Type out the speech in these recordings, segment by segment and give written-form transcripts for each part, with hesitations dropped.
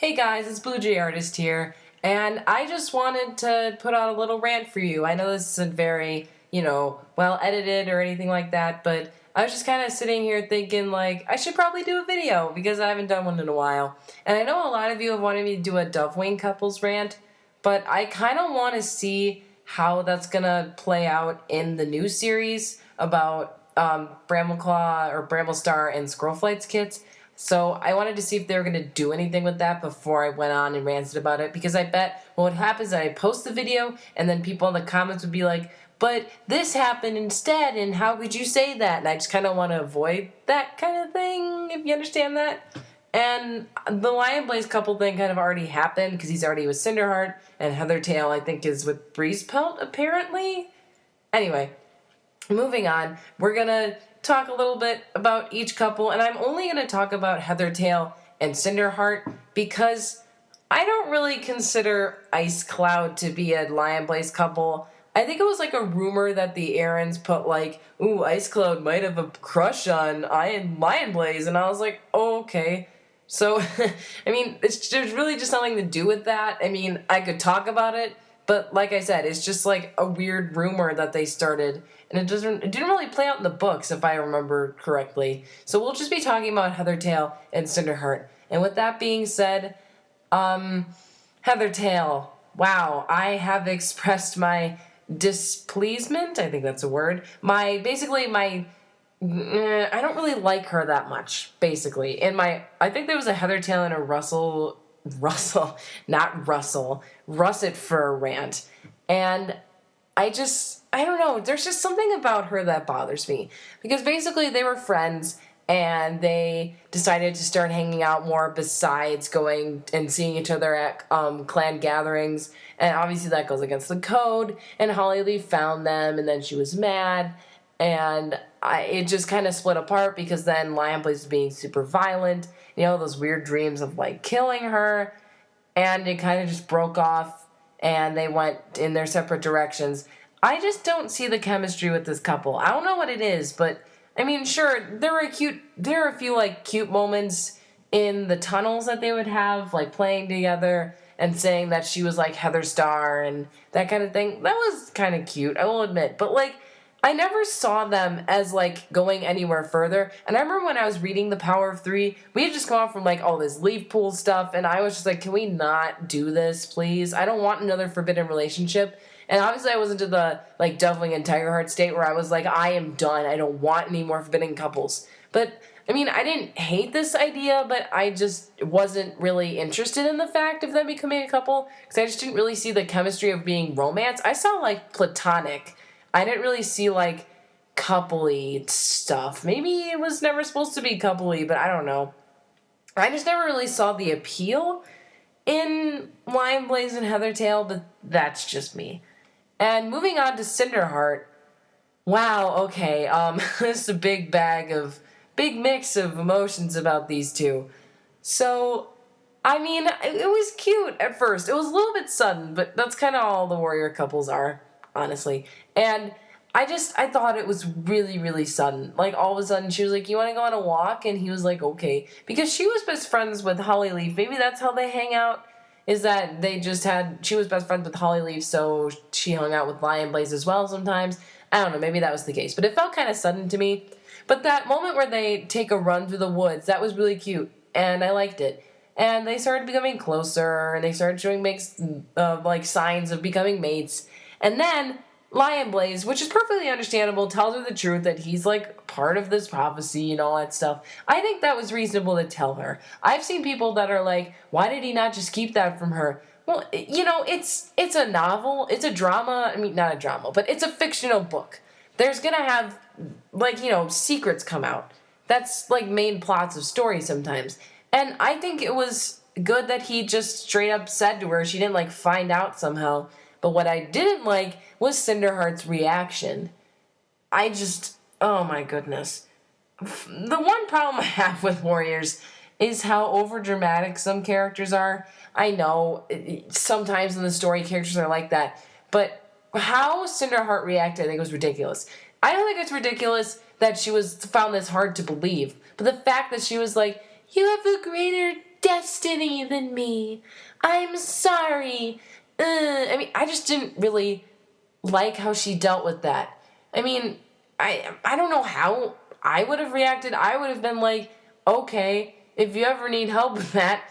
Hey guys, it's Blue Jay Artist here, and I just wanted to put out a little rant for you. I know this isn't very, well edited or anything like that, but I was just kind of sitting here thinking, I should probably do a video because I haven't done one in a while. And I know a lot of you have wanted me to do a Dovewing couples rant, but I kind of want to see how that's going to play out in the new series about Brambleclaw or Bramblestar and Squirrelflight's kits. So I wanted to see if they were going to do anything with that before I went on and ranted about it, because I bet what would happen is I'd post the video and then people in the comments would be like, but this happened instead and how could you say that? And I just kind of want to avoid that kind of thing, if you understand that. And the Lionblaze couple thing kind of already happened because he's already with Cinderheart, and Heathertail I think is with Breezepelt apparently. Anyway, moving on, we're going to talk a little bit about each couple, and I'm only going to talk about Heathertail and Cinderheart because I don't really consider Ice Cloud to be a Lionblaze couple. I think it was like a rumor that the Aarons put ooh, Ice Cloud might have a crush on Lionblaze, and I was like, oh, okay. So, I mean, there's really just nothing to do with that. I mean, I could talk about it, but like I said, it's just like a weird rumor that they started, and it didn't really play out in the books, if I remember correctly. So we'll just be talking about Heathertail and Cinderheart. And with that being said, Heathertail, wow, I have expressed my displeasement, I think that's a word. I don't really like her that much, basically. I think there was a Heathertail and a Russet Fur rant. And I don't know, there's just something about her that bothers me. Because basically they were friends and they decided to start hanging out more besides going and seeing each other at clan gatherings. And obviously that goes against the code. And Hollyleaf found them and then she was mad. And it just kind of split apart because then Lionblaze was being super violent. Those weird dreams of killing her. And it kind of just broke off and they went in their separate directions. I just don't see the chemistry with this couple. I don't know what it is, but I mean, sure, there are a few cute moments in the tunnels that they would have, playing together and saying that she was like Heather Star and that kind of thing. That was kind of cute, I will admit. But I never saw them as going anywhere further. And I remember when I was reading The Power of Three, we had just gone from all this leaf pool stuff, and I was just like, can we not do this, please? I don't want another forbidden relationship. And obviously I wasn't to the Dovewing and Tigerheart state where I was like, I am done. I don't want any more forbidden couples. But I mean, I didn't hate this idea, but I just wasn't really interested in the fact of them becoming a couple because I just didn't really see the chemistry of being romance. I saw platonic. I didn't really see coupley stuff. Maybe it was never supposed to be coupley, but I don't know. I just never really saw the appeal in Lionblaze and Heathertail, but that's just me. And moving on to Cinderheart. Wow, okay, this is a big mix of emotions about these two. So, I mean, it was cute at first. It was a little bit sudden, but that's kind of all the warrior couples are, honestly. And I thought it was really, really sudden. All of a sudden, she was like, you want to go on a walk? And he was like, okay. Because she was best friends with Hollyleaf. Maybe that's how they hang out, is that she was best friends with Hollyleaf, so she hung out with Lionblaze as well sometimes. I don't know, maybe that was the case. But it felt kind of sudden to me. But that moment where they take a run through the woods, that was really cute. And I liked it. And they started becoming closer, and they started showing signs of becoming mates. And then Lionblaze, which is perfectly understandable, tells her the truth that he's part of this prophecy and all that stuff. I think that was reasonable to tell her. I've seen people that are like, why did he not just keep that from her? Well, it's a novel, it's a drama. I mean, not a drama, but it's a fictional book. There's gonna have secrets come out. That's main plots of stories sometimes. And I think it was good that he just straight up said to her. She didn't find out somehow. But what I didn't like was Cinderheart's reaction. Oh my goodness. The one problem I have with Warriors is how overdramatic some characters are. I know, sometimes in the story characters are like that. But how Cinderheart reacted, I think, was ridiculous. I don't think it's ridiculous that she found this hard to believe. But the fact that she was like, you have a greater destiny than me. I'm sorry. I mean, I just didn't really like how she dealt with that. I mean, I don't know how I would have reacted. I would have been like, okay, if you ever need help with that,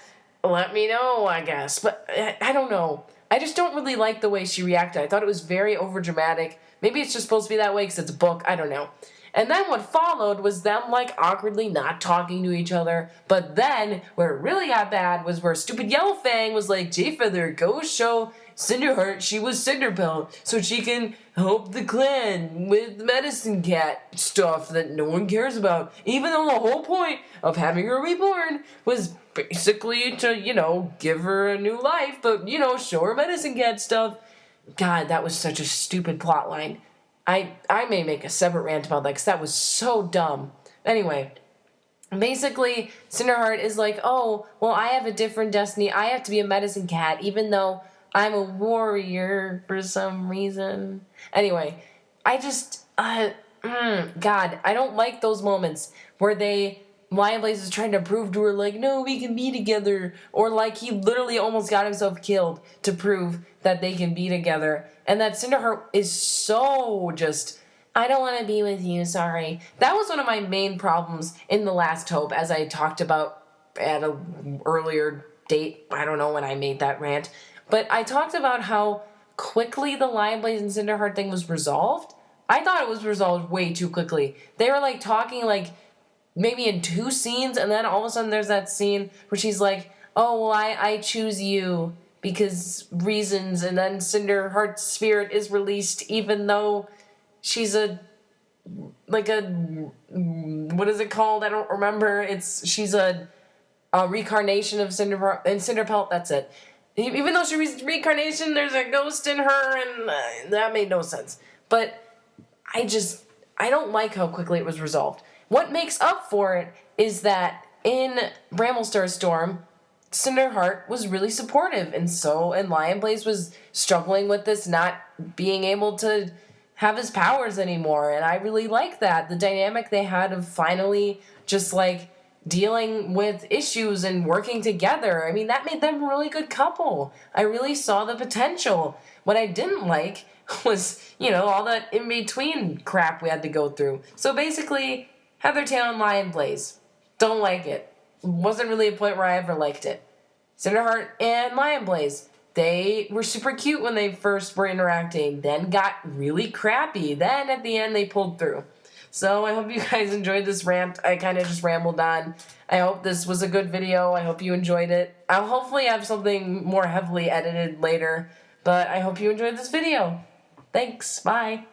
let me know, I guess. But I don't know. I just don't really like the way she reacted. I thought it was very overdramatic. Maybe it's just supposed to be that way because it's a book. I don't know. And then what followed was them, like, awkwardly not talking to each other. But then, where it really got bad was where stupid Yellowfang was like, J-Feather, go show Cinderheart she was Cinderpelt so she can help the clan with Medicine Cat stuff that no one cares about. Even though the whole point of having her reborn was basically to, give her a new life, but, show her Medicine Cat stuff. God, that was such a stupid plot line. I may make a separate rant about that because that was so dumb. Anyway, basically, Cinderheart is like, oh, well, I have a different destiny. I have to be a medicine cat, even though I'm a warrior for some reason. Anyway, I just, God, I don't like those moments where Lionblaze is trying to prove to her, like, no, we can be together. Or, like, he literally almost got himself killed to prove that they can be together. And that Cinderheart is so just, I don't want to be with you, sorry. That was one of my main problems in The Last Hope, as I talked about at an earlier date. I don't know when I made that rant. But I talked about how quickly the Lionblaze and Cinderheart thing was resolved. I thought it was resolved way too quickly. They were, like, talking, like, maybe in 2 scenes, and then all of a sudden there's that scene where she's like, oh, well, I choose you because reasons, and then Cinderheart's spirit is released even though she's what is it called? I don't remember. She's a reincarnation of Cinderpelt, that's it. Even though she's reincarnation, there's a ghost in her, and that made no sense. But I don't like how quickly it was resolved. What makes up for it is that in Bramblestar Storm, Cinderheart was really supportive, and Lionblaze was struggling with this not being able to have his powers anymore, and I really like that. The dynamic they had of finally just, like, dealing with issues and working together. I mean, that made them a really good couple. I really saw the potential. What I didn't like was, all that in-between crap we had to go through. So basically, Heathertail and Lionblaze. Don't like it. Wasn't really a point where I ever liked it. Cinderheart and Lionblaze. They were super cute when they first were interacting, then got really crappy. Then at the end they pulled through. So I hope you guys enjoyed this rant. I kind of just rambled on. I hope this was a good video. I hope you enjoyed it. I'll hopefully have something more heavily edited later, but I hope you enjoyed this video. Thanks. Bye.